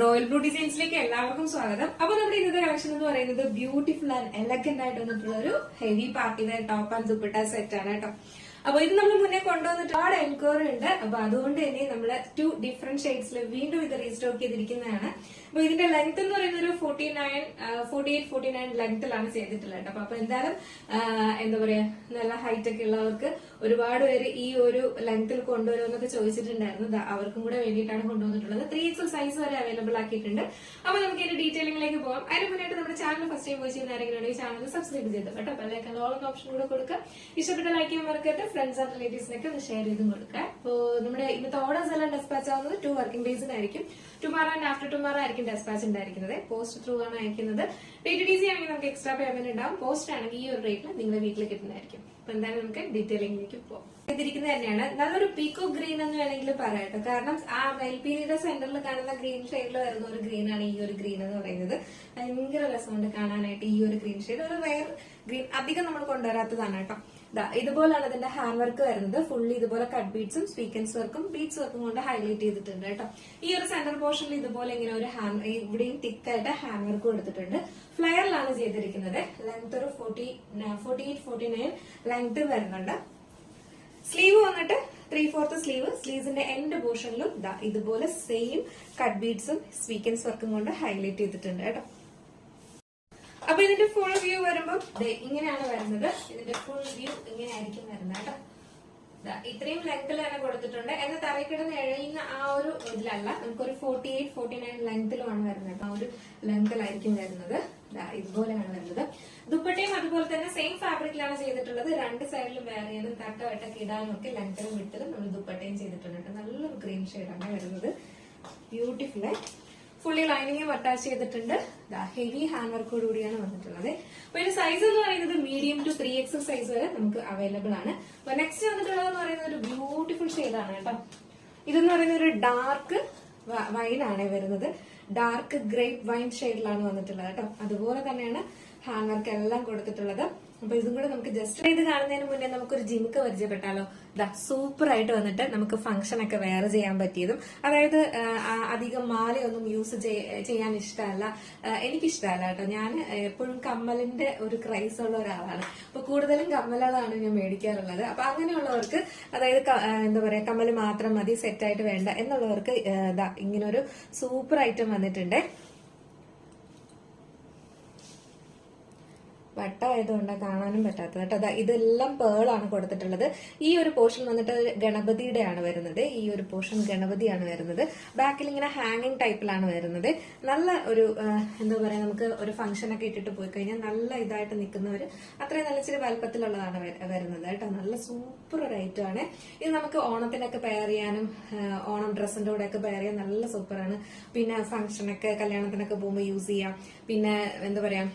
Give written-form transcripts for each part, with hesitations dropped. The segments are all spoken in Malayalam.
റോയൽ ബ്ലൂ ഡിസൈൻസിലേക്ക് എല്ലാവർക്കും സ്വാഗതം. അപ്പൊ നമ്മുടെ ഇന്നത്തെ കളക്ഷൻ എന്ന് പറയുന്നത് ബ്യൂട്ടിഫുൾ ആൻഡ് എലഗന്റ് ആയിട്ട് വന്നിട്ടുള്ള ഒരു heavy party wear top and dupatta set ആണ് കേട്ടോ. അപ്പൊ ഇത് നമ്മൾ മുന്നേ കൊണ്ടുവന്നിട്ട് ഒരുപാട് എൻക്വയറി ഉണ്ട്. അപ്പൊ അതുകൊണ്ട് തന്നെ നമ്മൾ 2 ഡിഫറെന്റ് ഷെയ്ഡ്സിൽ വീണ്ടും ഇത് റീസ്റ്റോക്ക് ചെയ്തിരിക്കുന്നതാണ്. അപ്പൊ ഇതിന്റെ ലെങ്ത് എന്ന് പറയുന്നത് ഒരു 48-49 ലെങ്ത്തിലാണ് ചെയ്തിട്ടുള്ളത്. അപ്പൊ എന്തായാലും എന്താ പറയാ, നല്ല ഹൈറ്റ് ഒക്കെ ഉള്ളവർക്ക് ഒരുപാട് പേര് ഈ ഒരു ലെങ്ത്തിൽ കൊണ്ടുവരുമെന്നൊക്കെ ചോദിച്ചിട്ടുണ്ടായിരുന്നു. അവർക്കും കൂടെ വേണ്ടിയിട്ടാണ് കൊണ്ടുവന്നിട്ടുള്ളത്. 3XL സൈസ് വരെ അവൈലബിൾ ആക്കിയിട്ടുണ്ട്. അപ്പൊ നമുക്ക് ഇതിന്റെ ഡീറ്റെയിലിംഗിലേക്ക് പോകാം. അതിന് മുന്നായിട്ട് നമ്മുടെ ചാനൽ ഫസ്റ്റ് ടൈം വാച്ച് ചെയ്യുന്ന ആരെങ്കിലും ഉണ്ടെങ്കിൽ ചാനൽ സബ്സ്ക്രൈബ് ചെയ്തു കേട്ടോ. അപ്പൊ അതിലേക്ക് ഓൾ ഓപ്ഷൻ കൂടെ കൊടുക്കുക. ഇഷ്ടപ്പെട്ട ലൈക്ക് ചെയ്യാൻ മറക്കരുത്. ഫ്രണ്ട്സ് ആൻഡ് റിലേറ്റീവ്സിനൊക്കെ ഒന്ന് ഷെയർ ചെയ്തും കൊടുക്കുക. അപ്പോൾ നമ്മുടെ ഇന്നത്തെ ഓർഡേഴ്സ് എല്ലാം ഡെസ്പാച്ച് ആവുന്നത് 2 വർക്കിംഗ് ഡേയ്സിനായിരിക്കും. ടുമാറോ ആൻഡ് ആഫ്റ്റർ ടുമാറോ ആയിരിക്കും ഡെസ്പാച്ച് ഉണ്ടായിരിക്കുന്നത്. പോസ്റ്റ് ത്രൂ ആണ് അയക്കുന്നത്. DTDC ആണെങ്കിൽ നമുക്ക് എക്സ്ട്രാ പേയ്മെന്റ് ഉണ്ടാവും. പോസ്റ്റ് ആണെങ്കിൽ ഈ ഒരു റേറ്റിൽ നിങ്ങളുടെ വീട്ടിൽ കിട്ടുന്നതായിരിക്കും. അപ്പൊ എന്തായാലും നമുക്ക് ഡീറ്റെയിലിംഗിലേക്ക് പോകാം. ചെയ്തിരിക്കുന്നത് തന്നെയാണ് നല്ലൊരു പീക്കോ ഗ്രീൻ എന്ന് വേണമെങ്കിൽ പറയാട്ടോ. കാരണം ആ വെൽപീനിയുടെ സെന്ററിൽ കാണുന്ന ഗ്രീൻ ഷെയ്ഡിൽ വരുന്ന ഒരു ഗ്രീൻ ആണ് ഈ ഒരു ഗ്രീൻ എന്ന് പറയുന്നത്. ഭയങ്കര രസമുണ്ട് കാണാനായിട്ട് ഈ ഒരു ഗ്രീൻ ഷെയ്ഡ്. ഒരു റെയർ ഗ്രീൻ, അധികം നമ്മൾ കൊണ്ടുവരാത്തതാണ് കേട്ടോ. ഇതുപോലാണ് ഇതിന്റെ ഹാൻഡ് വർക്ക് വരുന്നത്. ഫുള്ളി ഇതുപോലെ കട്ട് ബീഡ്സും സ്വീക്വൻസ് വർക്കും ബീഡ്സ് വർക്കും കൊണ്ട് ഹൈലൈറ്റ് ചെയ്തിട്ടുണ്ട് കേട്ടോ. ഈ ഒരു സെന്റർ പോർഷനിൽ ഇതുപോലെ ഇങ്ങനെ ഒരു ഇവിടെയും തിക്കായിട്ട് ഹാൻഡ് വർക്ക് കൊടുത്തിട്ടുണ്ട്. ഫ്ലയറിലാണ് ചെയ്തിരിക്കുന്നത്. ലെങ്ത് ഒരു 48-49 ലെങ്ത് വരുന്നുണ്ട്. സ്ലീവ് വന്നിട്ട് 3/4 സ്ലീവ്. സ്ലീവ്സിന്റെ എൻഡ് പോർഷനിലും ഇതുപോലെ സെയിം കട്ട് ബീഡ്സും സ്വീക്വൻസ് വർക്കും കൊണ്ട് ഹൈലൈറ്റ് ചെയ്തിട്ടുണ്ട് കേട്ടോ. അപ്പൊ ഇതിന്റെ ഫുൾ വ്യൂ വരുമ്പോൾ ഇങ്ങനെയാണ് വരുന്നത്. ഇതിന്റെ ഫുൾ വ്യൂ ഇങ്ങനെയായിരിക്കും വരുന്നത് കേട്ടോ. ഇത്രയും ലെങ്ത്തിൽ തന്നെ കൊടുത്തിട്ടുണ്ട്. എന്നാൽ തറയിക്കിടന്ന് എഴയുന്ന ആ ഒരു ഇതിലല്ല, നമുക്കൊരു 48-49 ലെങ്ത്തിലുമാണ് വരുന്നത്. ആ ഒരു ലെങ്ത്തിലായിരിക്കും വരുന്നത്. ഇതുപോലെയാണ് വരുന്നത്. ദുപ്പട്ടയും അതുപോലെ തന്നെ സെയിം ഫാബ്രിക്കിലാണ് ചെയ്തിട്ടുള്ളത്. 2 സൈഡിലും വേറെ ചെയ്യാനും തട്ടവട്ടൊക്കെ ഇടാനും ഒക്കെ ലെങ്ത്തിലും വിട്ടിലും നമ്മൾ ദുപ്പട്ടയും ചെയ്തിട്ടുണ്ട്. നല്ലൊരു ഗ്രീൻ ഷെയ്ഡാണ് വരുന്നത്. ബ്യൂട്ടിഫുൾ. ഫുള്ളി ലൈനിങ്ങും അറ്റാച്ച് ചെയ്തിട്ടുണ്ട്. ഹെവി ഹാൻഡ് വർക്കോട് കൂടിയാണ് വന്നിട്ടുള്ളത്. അപ്പൊ ഇതിന്റെ സൈസ് എന്ന് പറയുന്നത് മീഡിയം ടു 3XL സൈസ് വരെ നമുക്ക് അവൈലബിൾ ആണ്. അപ്പൊ നെക്സ്റ്റ് വന്നിട്ടുള്ളതെന്ന് പറയുന്നത് ഒരു ബ്യൂട്ടിഫുൾ ഷെയ്ഡാണ് കേട്ടോ. ഇതെന്ന് പറയുന്നത് ഒരു ഡാർക്ക് വൈൻ ആണ് വരുന്നത്. ഡാർക്ക് ഗ്രേപ്പ് വൈൻ ഷെയ്ഡിലാണ് വന്നിട്ടുള്ളത് കേട്ടോ. അതുപോലെ തന്നെയാണ് ഹാൻഡ് വർക്ക് എല്ലാം കൊടുത്തിട്ടുള്ളത്. അപ്പൊ ഇതും കൂടെ നമുക്ക് ജസ്റ്റ് ഇത് കാണുന്നതിന് മുന്നേ നമുക്കൊരു ജിമിക്ക് പരിചയപ്പെട്ടാലോ. സൂപ്പർ ആയിട്ട് വന്നിട്ട് നമുക്ക് ഫംഗ്ഷൻ ഒക്കെ വെയർ ചെയ്യാൻ പറ്റിയതും, അതായത് അധികം മാലയൊന്നും യൂസ് ചെയ്യാൻ ഇഷ്ടമല്ല, എനിക്കിഷ്ടമല്ല കേട്ടോ. ഞാൻ എപ്പോഴും കമ്മലിന്റെ ഒരു ക്രൈസ് ഉള്ള ഒരാളാണ്. അപ്പൊ കൂടുതലും കമ്മലുകളാണ് ഞാൻ മേടിക്കാറുള്ളത്. അപ്പൊ അങ്ങനെയുള്ളവർക്ക്, അതായത് എന്താ പറയാ, കമ്മല് മാത്രം മതി, സെറ്റായിട്ട് വേണ്ട എന്നുള്ളവർക്ക് ഇങ്ങനെ ഒരു സൂപ്പർ ഐറ്റം വന്നിട്ടുണ്ട്. വട്ടമായതുകൊണ്ട് കാണാനും പറ്റാത്തത് കേട്ടോ. ഇതെല്ലാം പേളാണ് കൊടുത്തിട്ടുള്ളത്. ഈ ഒരു പോർഷൻ വന്നിട്ട് ഗണപതിയുടെ ആണ് വരുന്നത്. ഈ ഒരു പോർഷൻ ഗണപതിയാണ് വരുന്നത്. ബാക്കിൽ ഇങ്ങനെ ഹാങ്ങിങ് ടൈപ്പിലാണ് വരുന്നത്. നല്ല ഒരു എന്താ പറയാ, നമുക്ക് ഒരു ഫംഗ്ഷൻ ഒക്കെ ഇട്ടിട്ട് പോയി കഴിഞ്ഞാൽ നല്ല ഇതായിട്ട് നിൽക്കുന്നവര് അത്രയും നല്ല ഇച്ചിരി വലുപ്പത്തിലുള്ളതാണ് വരുന്നത് കേട്ടോ. നല്ല സൂപ്പർ ഒരു ഐറ്റം ആണ് ഇത്. നമുക്ക് ഓണത്തിനൊക്കെ പെയർ ചെയ്യാനും ഓണം ഡ്രസ്സിന്റെ കൂടെ ഒക്കെ പെയർ ചെയ്യാൻ നല്ല സൂപ്പറാണ്. പിന്നെ ഫംഗ്ഷനൊക്കെ കല്യാണത്തിനൊക്കെ പോകുമ്പോൾ യൂസ് ചെയ്യാം. പിന്നെ എന്താ പറയാ,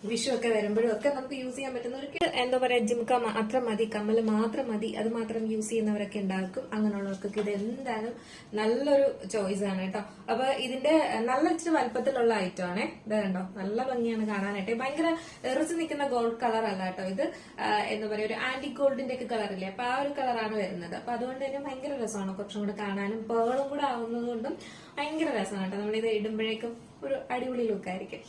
വിഷു ഒക്കെ വരുമ്പോഴും ഒക്കെ നമുക്ക് യൂസ് ചെയ്യാൻ പറ്റുന്നവർക്ക്, എന്താ പറയാ, ജിംക മാത്രം മതി, കമ്മല് മാത്രം മതി, അത് മാത്രം യൂസ് ചെയ്യുന്നവരൊക്കെ ഉണ്ടാക്കും. അങ്ങനെയുള്ളവർക്കൊക്കെ ഇത് എന്തായാലും നല്ലൊരു ചോയ്സ് ആണ് കേട്ടോ. അപ്പൊ ഇതിന്റെ നല്ല ഇച്ചിരി വലുപ്പത്തിലുള്ള ഐറ്റം ആണ്. ഇത് കണ്ടോ, നല്ല ഭംഗിയാണ് കാണാനായിട്ട്. ഭയങ്കര എറിച്ച് നിൽക്കുന്ന ഗോൾഡ് കളർ അല്ല കേട്ടോ. ഇത് എന്താ പറയാ, ഒരു ആന്റി ഗോൾഡിന്റെ ഒക്കെ കളറില്ലേ, അപ്പൊ ആ ഒരു കളറാണ് വരുന്നത്. അപ്പൊ അതുകൊണ്ട് തന്നെ ഭയങ്കര രസമാണ്. കുറച്ചും കൂടെ കാണാനും പേളും കൂടെ ആവുന്നത് കൊണ്ടും ഭയങ്കര രസമാണ് കേട്ടോ. നമ്മളിത് ഇടുമ്പോഴേക്കും ഒരു അടിപൊളി ലുക്കായിരിക്കും.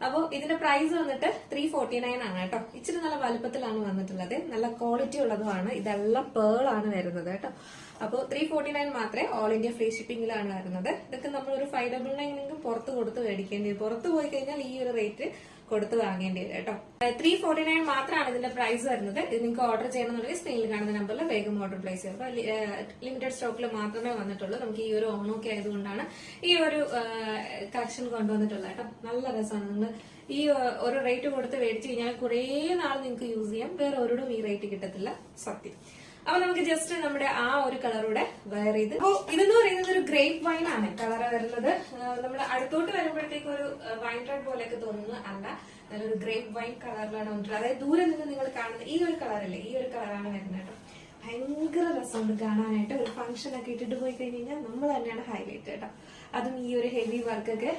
അപ്പൊ ഇതിന്റെ പ്രൈസ് വന്നിട്ട് 349 ആണ് കേട്ടോ. ഇച്ചിരി നല്ല വലുപ്പത്തിലാണ് വന്നിട്ടുള്ളത്. നല്ല ക്വാളിറ്റി ഉള്ളതുമാണ്. ഇതെല്ലാം പേളാണ് വരുന്നത് കേട്ടോ. അപ്പോൾ 349 മാത്രമേ ഓൾ ഇന്ത്യ ഫ്രീ ഷിപ്പിംഗിലാണ് വരുന്നത്. ഇതൊക്കെ നമ്മൾ ഒരു 599 പുറത്ത് കൊടുത്ത് മേടിക്കേണ്ടി വരും. പുറത്ത് പോയി കഴിഞ്ഞാൽ ഈ ഒരു റേറ്റ് കൊടുത്ത് വാങ്ങേണ്ടി വരും കേട്ടോ. 349 മാത്രമാണ് ഇതിന്റെ പ്രൈസ് വരുന്നത്. ഇത് നിങ്ങൾക്ക് ഓർഡർ ചെയ്യണമെന്നുണ്ടെങ്കിൽ സ്ക്രീനിൽ കാണുന്ന നമ്പറിൽ വേഗം ഓർഡർ പ്ലേസ് ചെയ്യുക. അപ്പൊ ലിമിറ്റഡ് സ്റ്റോക്കിൽ മാത്രമേ വന്നിട്ടുള്ളൂ. നമുക്ക് ഈ ഒരു ഓണമൊക്കെ ആയതുകൊണ്ടാണ് ഈ ഒരു കളക്ഷൻ കൊണ്ടുവന്നിട്ടുള്ളത് കേട്ടോ. നല്ല രസമാണ്. നിങ്ങൾ ഈ ഒരു റേറ്റ് കൊടുത്ത് മേടിച്ചു കഴിഞ്ഞാൽ കുറേ നാൾ നിങ്ങൾക്ക് യൂസ് ചെയ്യാം. വേറെ ഒരിടും ഈ റേറ്റ് കിട്ടത്തില്ല, സത്യം. അപ്പൊ നമുക്ക് ജസ്റ്റ് നമ്മുടെ ആ ഒരു കളറൂടെ വെയർ ചെയ്ത്. അപ്പൊ ഇതെന്ന് പറയുന്നത് ഒരു ഗ്രേപ്പ് വൈൻ ആണ് കളർ വരുന്നത്. നമ്മൾ അടുത്തോട്ട് വരുമ്പോഴത്തേക്ക് ഒരു വൈൻ റെഡ് പോലെയൊക്കെ തോന്നുന്നു, അല്ല, നല്ലൊരു ഗ്രേപ്പ് വൈൻ കളറിലാണ് വന്നിട്ടുള്ളത്. അതായത് ദൂരെ നിന്ന് നിങ്ങൾ കാണുന്ന ഈ ഒരു കളറല്ലേ, ഈ ഒരു കളറാണ് വരുന്നത് കേട്ടോ. ഭയങ്കര രസമുണ്ട് കാണാനായിട്ട്. ഒരു ഫംഗ്ഷൻ ഒക്കെ ഇട്ടിട്ട് പോയി കഴിഞ്ഞാൽ നമ്മൾ തന്നെയാണ് ഹൈലൈറ്റ് കേട്ടോ. അതും ഈ ഒരു ഹെവി വർക്കൊക്കെ,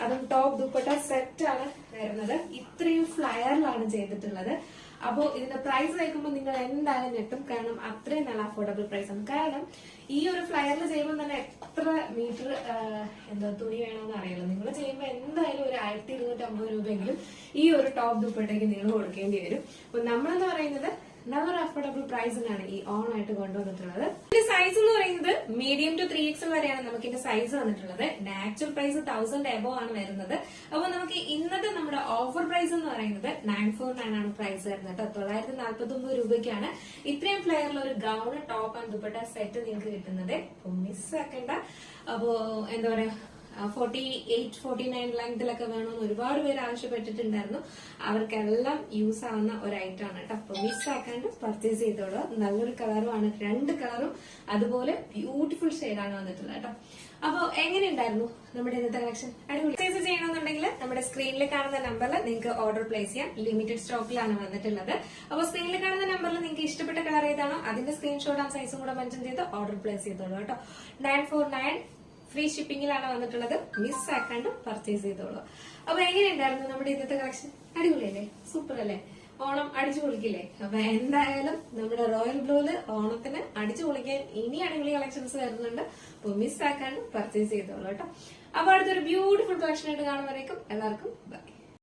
അതും ടോപ്പ് ദുപ്പട്ട സെറ്റ് ആണ് വരുന്നത്. ഇത്രയും ഫ്ലയറിലാണ് ചെയ്തിട്ടുള്ളത്. അപ്പോൾ ഇതിന്റെ പ്രൈസ് കേൾക്കുമ്പോൾ നിങ്ങൾ എന്തായാലും ഞെട്ടും. കാരണം അത്രയും നല്ല അഫോർഡബിൾ പ്രൈസ് ആണ്. കാരണം ഈ ഒരു ഫ്ലയറിൽ ചെയ്യുമ്പോൾ തന്നെ എത്ര മീറ്റർ തുണി വേണമെന്ന് അറിയാലോ. നിങ്ങൾ ചെയ്യുമ്പോൾ എന്തായാലും ഒരു 1250 രൂപയെങ്കിലും ഈ ഒരു ടോപ്പ് ദുപ്പട്ടയ്ക്ക് നിങ്ങൾ കൊടുക്കേണ്ടി വരും. അപ്പൊ നമ്മളെന്ന് പറയുന്നത് നല്ലൊരു അഫോർഡബിൾ പ്രൈസിനാണ് ഈ ഓൺ ആയിട്ട് കൊണ്ടുവന്നിട്ടുള്ളത്. ഇതിന്റെ സൈസ് എന്ന് പറയുന്നത് മീഡിയം ടു 3XL വരെയാണ് നമുക്ക് ഇതിന്റെ സൈസ് വന്നിട്ടുള്ളത്. ആക്ച്വൽ പ്രൈസ് 1000 എബോ ആണ് വരുന്നത്. അപ്പൊ നമുക്ക് ഇന്നത്തെ നമ്മുടെ ഓഫർ പ്രൈസ് എന്ന് പറയുന്നത് 949 ആണ് പ്രൈസ് വരുന്നത് കേട്ടോ. 949 രൂപയ്ക്കാണ് ഇത്രയും ഫ്ലെയറിൽ ഒരു gown, top and dupatta set നിങ്ങൾക്ക് കിട്ടുന്നത്. അപ്പൊ മിസ്സാക്കണ്ട. അപ്പോ എന്താ പറയാ 48-49 ലെങ്തിലൊക്കെ വേണമെന്ന് ഒരുപാട് പേര് ആവശ്യപ്പെട്ടിട്ടുണ്ടായിരുന്നു. അവർക്കെല്ലാം യൂസ് ആവുന്ന ഒരു ഐറ്റം ആണ് കേട്ടോ. അപ്പൊ മിസ് ആക്കാണ്ട് പർച്ചേസ് ചെയ്തോളൂ. നല്ലൊരു കളറുമാണ്, 2 കളറും അതുപോലെ ബ്യൂട്ടിഫുൾ ഷെയ്ഡാണ് വന്നിട്ടുള്ളത് കേട്ടോ. അപ്പൊ എങ്ങനെയുണ്ടായിരുന്നു നമ്മുടെ ഇന്നത്തെ കളക്ഷൻ? അടിപൊളി. പർച്ചേസ് ചെയ്യണമെന്നുണ്ടെങ്കിൽ നമ്മുടെ സ്ക്രീനിൽ കാണുന്ന നമ്പറിൽ നിങ്ങൾക്ക് ഓർഡർ പ്ലേസ് ചെയ്യാം. ലിമിറ്റഡ് സ്റ്റോക്കിലാണ് വന്നിട്ടുള്ളത്. അപ്പോൾ സ്ക്രീനിൽ കാണുന്ന നമ്പറിൽ നിങ്ങൾക്ക് ഇഷ്ടപ്പെട്ട കളർ ഏതാണോ അതിന്റെ സ്ക്രീൻഷോട്ട് ആ സൈസും കൂടെ മെൻഷൻ ചെയ്ത് ഓർഡർ പ്ലേസ് ചെയ്തോളൂ കേട്ടോ. 949 ഫ്രീ ഷിപ്പിംഗിലാണ് വന്നിട്ടുള്ളത്. മിസ് ആക്കാണ്ട് പർച്ചേസ് ചെയ്തോളൂ. അപ്പൊ എങ്ങനെയുണ്ടായിരുന്നു നമ്മുടെ ഇന്നത്തെ കളക്ഷൻ? അടിപൊളിയല്ലേ? സൂപ്പർ അല്ലേ? ഓണം അടിച്ചു പൊളിക്കില്ലേ? അപ്പൊ എന്തായാലും നമ്മുടെ റോയൽ ബ്ലൂല് ഓണത്തിന് അടിച്ചു പൊളിക്കാൻ ഇനി അടിപൊളി കളക്ഷൻസ് വരുന്നുണ്ട്. അപ്പൊ മിസ് ആക്കാണ്ട് പർച്ചേസ് ചെയ്തോളൂ കേട്ടോ. അപ്പൊ അടുത്തൊരു ബ്യൂട്ടിഫുൾ കളക്ഷൻ ആയിട്ട് കാണുമ്പോഴേക്കും എല്ലാവർക്കും ബൈ.